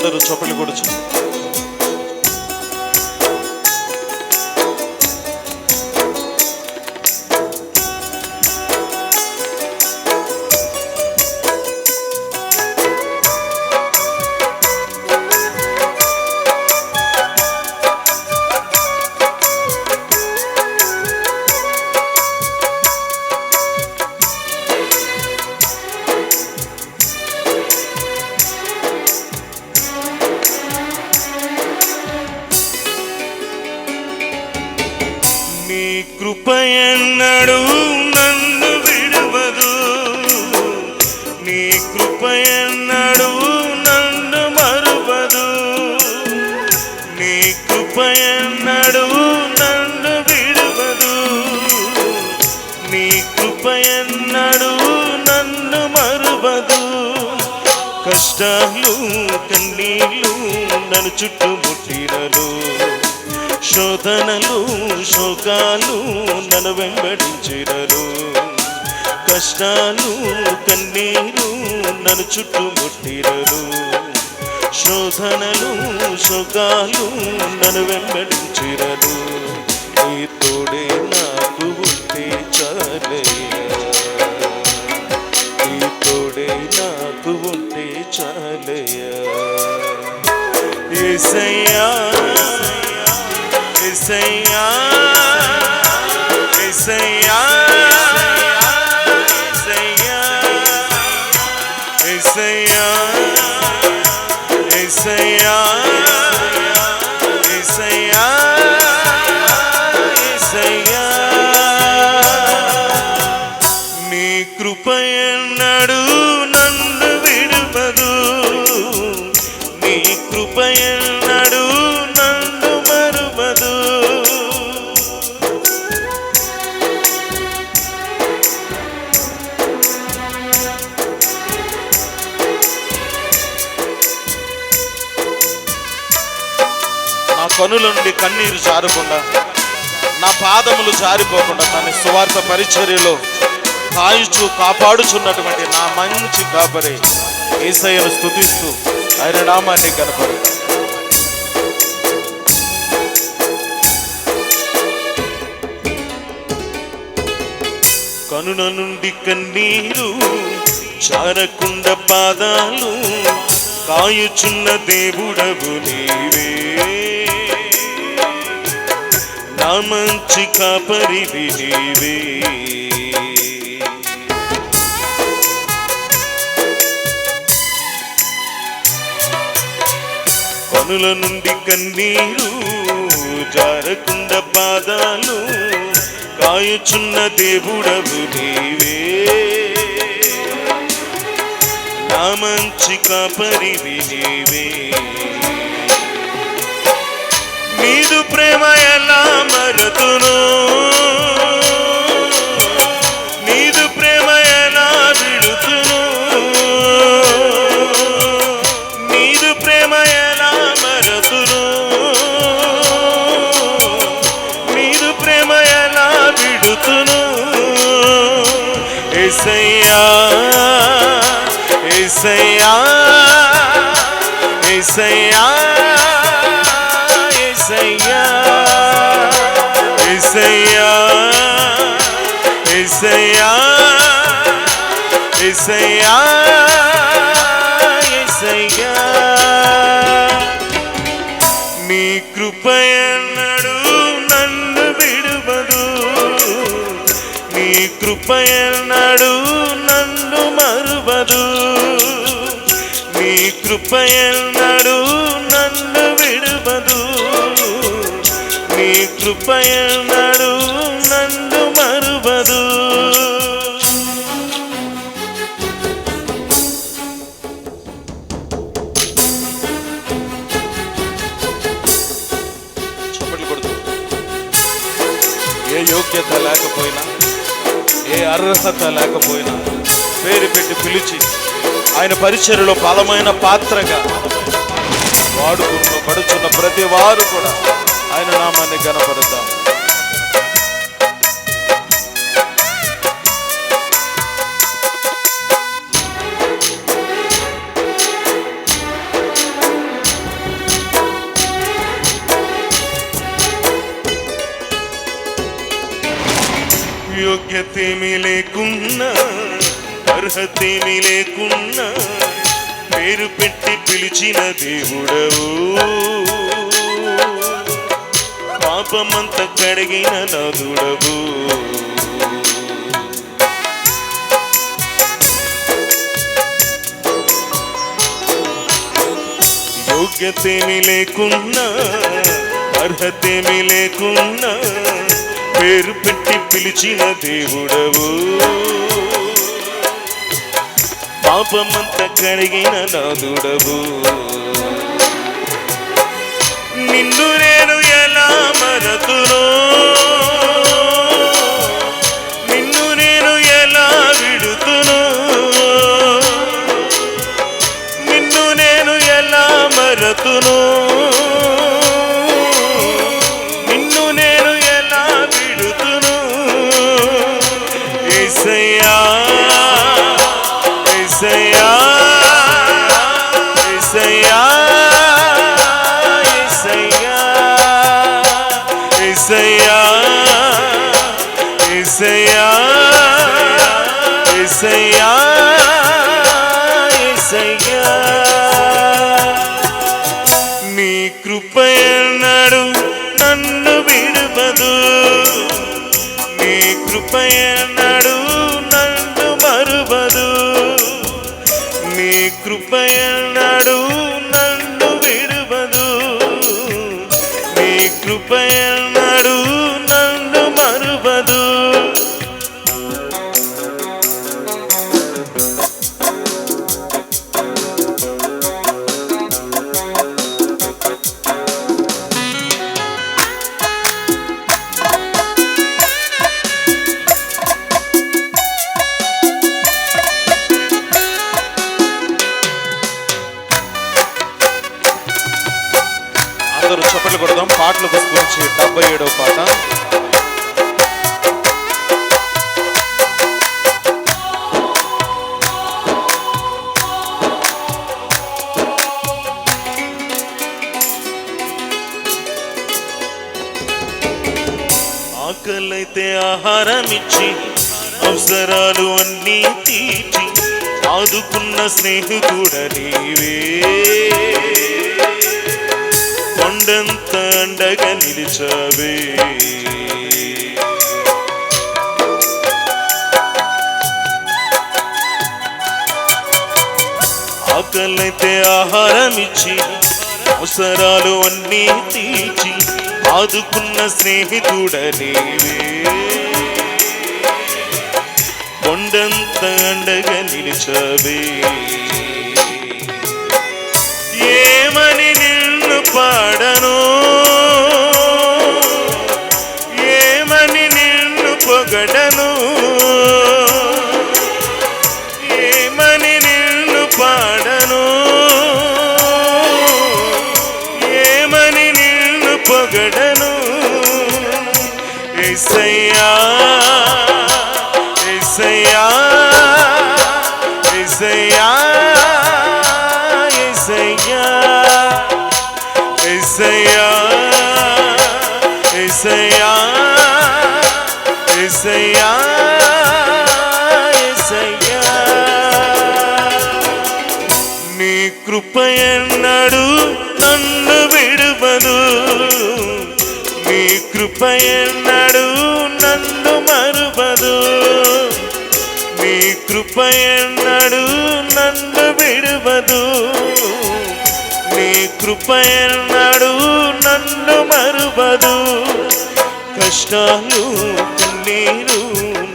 అందరూ చప్పట్లు కొడుచు. నీ కృప ఎన్నడూ నన్ను విడువదు, నీ కృప ఎన్నడూ నన్ను మరువదు, నీ కృప ఎన్నడూ నన్ను విడువదు, నీ కృప ఎన్నడూ నన్ను మరువదు. కష్టాలు కన్నీళ్ళు నన్ను చుట్టుముట్టినలు, శోధనలు శోకాలు నన్ను వెంబడించినరు. కష్టాలు కన్నీరు నన్ను చుట్టుముట్టినరు, శోధనలు శోకాలు నన్ను వెంబడించినరు. నీ తోడే నాకు ఉంటే చాలయ్యా, నీ తోడే నాకు ఉంటే చాలయ్యా. యేసయ్యా యేసయ్యా యేసయ్యా యేసయ్యా యేసయ్యా యేసయ్యా యేసయ్యా. నీ కృప ఎన్నడూ నన్ను విడువదు, నీ కృప ఎన్నడూ నన్ను మరువదు. నా కనుల నుండి కన్నీరు జారకుండా, నా పాదములు జారిపోకుండా తన సువార్త పరిచర్యలో కాయుచు కాపాడుచున్నటువంటి నా మంచి కాపరి యేసయ్యను స్తుతిస్తూ ఆయన నామాన్ని కనపడు. కనుల నుండి కన్నీరు జారకుండా పాదాలు కాయుచున్న దేవుడవు నీవే, నా మంచి కాపరివి నీవే. కనుల నుండి కన్నీరు జారకుండా పాదాలు కాయుచున్న దేవుడవు నీవే, నా మంచి కాపరివి నీవే. నీదు ప్రేమ ఎలా మరతును, నీదు ప్రేమ ఎలా విడుతును, నీదు ప్రేమ ఎలా మరతును, నీదు ప్రేమ ఎలా విడుతును. యేసయ్యా యేసయ్యా యేసయ్యా యేసయ్యా యేసయ్యా యేసయ్యా యేసయ్యా యేసయ్యా. నీ కృప ఎన్నడూ నన్ను విడువదు, నీ కృప ఎన్నడూ నన్ను మరువదు, నీ కృప ఎన్నడూ నన్ను విడువదు, నీ కృప ఎన్నడూ నన్ను మరువదు. చప్పట్లు కొడుతూ, ఏ యోగ్యత లేకపోయినా, ఏ అర్హత లేకపోయినా పేరు పెట్టి పిలిచి ఆయన పరిచర్యలో బలమైన పాత్రగా పడుచున్న ప్రతి వారు కూడా ఆయన నామాన్ని ఘనపరుద్దాం. యోగ్యతేమీ లేకున్నా, అర్హతేమీ లేకున్నా, పేరు పెట్టి పిలిచిన దేవుడవు, పాపమంత కడిగిన నాదుడవు. యోగ్యతేమీ లేకున్నా, అర్హతేమీ లేకున్నా, పేరు పెట్టి పిలిచిన దేవుడవు, పాపమంత కడిగిన నాదుడవు. నిన్ను నేను ఎలా మరతునో, నిన్ను నేను ఎలా విడుతునో, నిన్ను నేను ఎలా మరతునో, నిన్ను నేను ఎలా విడుతును. యేసయ్యా యేసయ్యా యేసయ్యా యేసయ్యా యేసయ్యా యేసయ్యా యేసయ్యా. నీ కృపయన్నాడు నన్ను విడువదు, నీ కృపయన్నాడు నన్ను మరువదు, నీ కృపయన్నాడు నన్ను విడువదు, నీ కృపయన్నాడు నన్ను మరువదు. అందరూ చప్పట్లు కొడదాం. పాటల గురించి 77వ పాట. ఆకలైతే ఆహారం ఇచ్చి, అవసరాలు అన్నీ తీర్చి, ఆదుకున్న స్నేహితుడ నీవే, కొండంత అండగా నిలిచావే. ఆకలైతే ఆహారం ఇచ్చి, అవసరాలు అన్నీ తీర్చి, ఆదుకున్న స్నేహితుడ నీవే, కొండంత అండగా నిలిచావే. ఏమని నిన్ను పాడను, ఏమని నిన్ను పొగడను, ఏమని నిన్ను పాడను, ఏమని నిన్ను పొగడను. యేసయ్యా యేసయ్యా యేసయ్యా యేసయ్యా యేసయ్యా యేసయ్యా యేసయ్యా యేసయ్యా. నీ కృపయన్నాడు నన్ను విడువదు, నీ కృపయన్నాడు నన్ను మరువదు, నీ కృపయన్నాడు నన్ను విడువదు, నీ కృపయన్నాడు నన్ను మరువదు. కష్టాలు కన్నీరు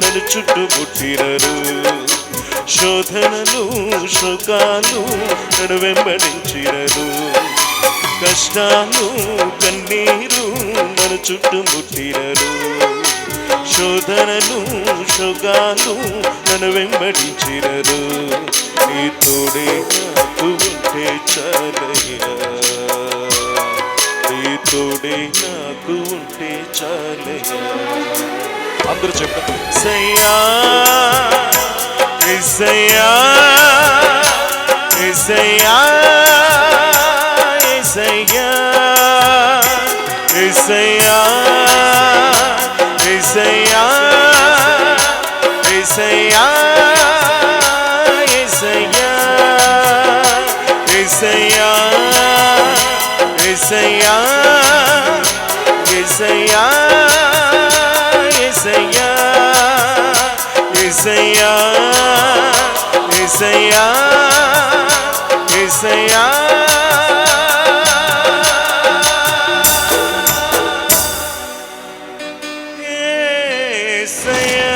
నన్ను చుట్టుముట్టినరు, శోధనలు శోకాలు నన్ను వెంబడించినరు. కష్టాలు కన్నీరు నన్ను చుట్టుముట్టినరు, శోధనలు శోకాలు నన్ను వెంబడించినరు. నీ తోడే నాకు ఉంటే చాలయ్యా, నీ తోడే నాకు ఉంటే చాలయ్యా. అందరూ చెప్పండి. యేసయ్యా యేసయ్యా యేసయ్యా యేసయ్యా యేసయ్యా యేసయ్యా యేసయ్యా యేసయ్యా యేసయ్యా యేసయ్యా